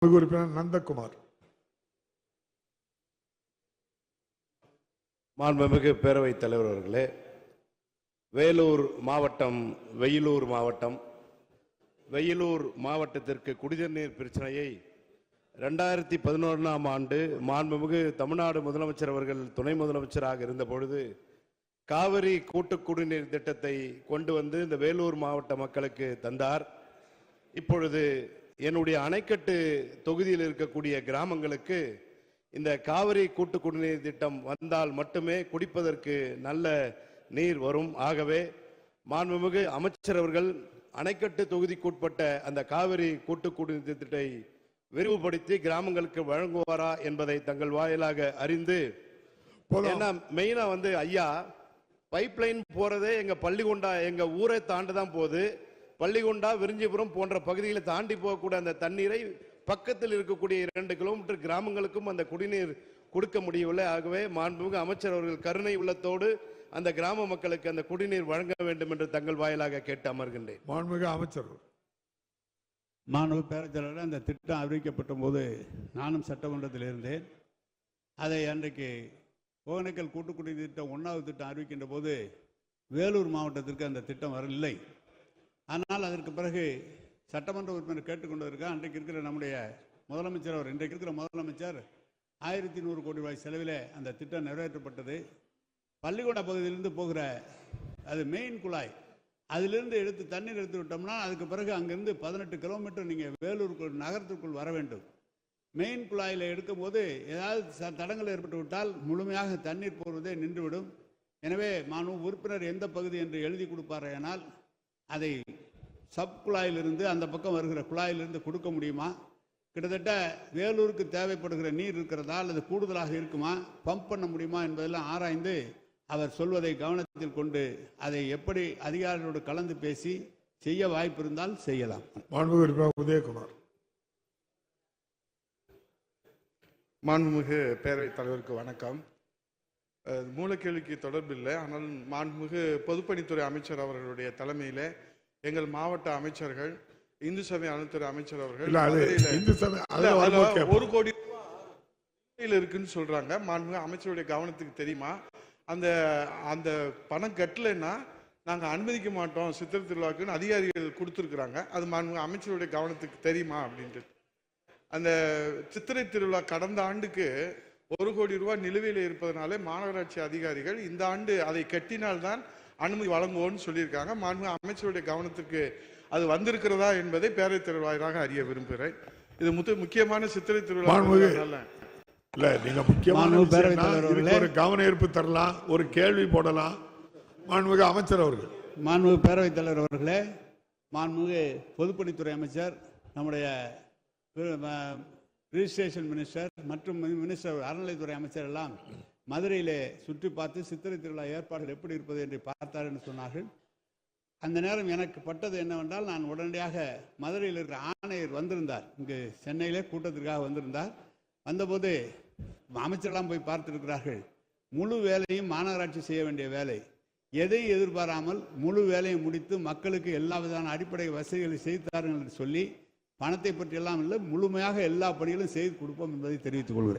உறுப்பினர் நந்தகுமார். மாண்புமிகு பேரவைத் தலைவர் அவர்களே, வேலூர் மாவட்டம் வெயிலூர் மாவட்டத்திற்கு குடிநீர் நீர் பிரச்சனையை 2011ஆம் ஆண்டு மாண்புமிகு தமிழ்நாடு முதலமைச்சர் அவர்கள் துணை முதலமைச்சராக இருந்த பொழுது காவிரி கூட்டு குடிநீர் திட்டத்தை கொண்டு வந்து இந்த வேலூர் மாவட்ட மக்களுக்கு தந்தார். இப்பொழுது என்னுடைய அணைக்கட்டு தொகுதியில் இருக்கக்கூடிய கிராமங்களுக்கு இந்த காவிரி கூட்டு குடிநீர் திட்டம் வந்தால் மட்டுமே குடிப்பதற்கு நல்ல நீர் வரும். ஆகவே மாண்புமிகு அமைச்சர் அவர்கள் அணைக்கட்டு தொகுதிக்குட்பட்ட அந்த காவிரி கூட்டு குடிநீர் திட்டத்தை விரிவுபடுத்தி கிராமங்களுக்கு வழங்குவாரா என்பதை தங்கள் வாயிலாக அறிந்து, மெயினா ஐயா பைப்லைன் போறதே எங்க பள்ளிகொண்டா எங்க ஊரை தாண்டி தான் போகுது. பள்ளிகொண்டா விரிஞ்சிபுரம் போன்ற பகுதிகளை தாண்டி போகக்கூடிய அந்த தண்ணீரை பக்கத்தில் இருக்கக்கூடிய 2 கிலோமீட்டர் கிராமங்களுக்கும் அந்த குடிநீர் கொடுக்க முடியவில்லை. ஆகவே மாண்புமிகு அமைச்சர் அவர்கள் கருணை உள்ளத்தோடு அந்த கிராம மக்களுக்கு அந்த குடிநீர் வழங்க வேண்டும் என்று தங்கள் வாயிலாக கேட்டு அமர்கின்றேன். மாண்புமிகு அமைச்சர். மாண்புமிகு பேரவைத் அந்த திட்டம் அறிவிக்கப்பட்ட போது நானும் சட்டமன்றத்தில் இருந்தேன். அதை அன்றைக்கு ஒகேனக்கல் கூட்டு குடிநீர் திட்டம் 1வது திட்டம் அறிவிக்கின்ற போது வேலூர் மாவட்டத்திற்கு அந்த திட்டம் வரவில்லை. ஆனால் அதற்கு பிறகு சட்டமன்ற உறுப்பினர் கேட்டுக்கொண்டிருக்க அன்றைக்கு இருக்கிற நம்முடைய முதலமைச்சர் அவர் இன்றைக்கு இருக்கிற முதலமைச்சர் 1100 கோடி ரூபாய் செலவில் அந்த திட்டம் நிறைவேற்றப்பட்டது. பள்ளிக்கூட பகுதியிலிருந்து போகிற அது மெயின் குழாய், அதிலிருந்து எடுத்து தண்ணீர் எடுத்து விட்டோம்னா அதுக்கு பிறகு அங்கிருந்து 18 கிலோமீட்டர் நீங்கள் வேலூருக்குள் நகரத்திற்குள் வர வேண்டும். மெயின் குழாயில் எடுக்கும் போது ஏதாவது தடங்கள் ஏற்பட்டு விட்டால் முழுமையாக தண்ணீர் போடுவதே நின்றுவிடும். எனவே உறுப்பினர் எந்த பகுதி என்று எழுதி கொடுப்பாரையானால் அதை சப் குழாயிலிருந்து அந்த பக்கம் வருகிற குழாயிலிருந்து கொடுக்க முடியுமா? கிட்டத்தட்ட வேலூருக்கு தேவைப்படுகிற நீர் இருக்கிறதா அல்லது கூடுதலாக இருக்குமா, பம்ப் பண்ண முடியுமா என்பதெல்லாம் ஆராய்ந்து அவர் சொல்வதை கவனத்தில் கொண்டு அதை எப்படி அதிகாரிகளோடு கலந்து பேசி செய்ய வாய்ப்பு இருந்தால் செய்யலாம். உதயகுமார். மாண்புமிகு பேரவைத் தலைவருக்கு வணக்கம். மூலக்கேள்விக்கு தொடர்பில்லை, ஆனால் மாண்புமிகு பொதுப்பணித்துறை அமைச்சர் அவர்களுடைய தலைமையில எங்கள் மாவட்ட அமைச்சர்கள், இந்து சமய அறநிலையத்துறை அமைச்சர் அவர்கள் 1 கோடி இருக்குன்னு சொல்றாங்க. மாண்புமிகு அமைச்சருடைய கவனத்துக்கு தெரியுமா? அந்த பணம் கட்டலைன்னா நாங்க அனுமதிக்க மாட்டோம் சித்திரை திருவிழாக்குன்னு அதிகாரிகள் கொடுத்துருக்குறாங்க. அது மாண்புமிகு அமைச்சருடைய கவனத்துக்கு தெரியுமா அப்படின்ட்டு. அந்த சித்திரை திருவிழா கடந்த ஆண்டுக்கு 1 கோடி ரூபாய் நிலுவையில் இருப்பதனாலே மாநகராட்சி அதிகாரிகள் இந்த ஆண்டு அதை கட்டினால்தான் அனுமதி வழங்குவோம்னு சொல்லியிருக்காங்க. மாண்புமிகு அமைச்சருடைய கவனத்துக்கு அது வந்திருக்கிறதா என்பதை பேரவைத் தலைவர் வாயிலாக அறிய விரும்புகிறேன். இது முக்கியமான சித்திரை திருவிழா. இல்ல, நீங்க முக்கியமான ஒரு கவன ஈர்ப்பு தரலாம், ஒரு கேள்வி போடலாம். மாண்புமிகு அமைச்சர் அவர்கள். மாண்புமிகு பேரவைத் தலைவர் அவர்களே, மாண்புமிகு பொதுப்பணித்துறை அமைச்சர், நம்முடைய ரிஜிஸ்ட்ரேஷன் மினிஸ்டர் மற்றும் மினிஸ்டர் அறநிலையத்துறை அமைச்சர் எல்லாம் மதுரையிலே சுற்றி பார்த்து சித்திரை திருவிழா ஏற்பாடுகள் எப்படி இருப்பது என்று பார்த்தார் என்று சொன்னார்கள். அந்த நேரம் எனக்கு பட்டது என்னவென்றால், நான் உடனடியாக மதுரையில் இருக்கிற ஆணையர் வந்திருந்தார், இங்கு சென்னையிலே கூட்டத்திற்காக வந்திருந்தார். வந்தபோது அமைச்சரெல்லாம் போய் பார்த்திருக்கிறார்கள். முழு வேலையும் மாநகராட்சி செய்ய வேண்டிய வேலை, எதையும் எதிர்பாராமல் முழு வேலையை முடித்து மக்களுக்கு எல்லா விதமான அடிப்படை வசதிகளை செய்தார்கள் என்று சொல்லி பணத்தை பற்றியெல்லாம் இல்லை, முழுமையாக எல்லா பணிகளும் செய்து கொடுப்போம் என்பதை தெரிவித்துக் கொள்கிறேன்.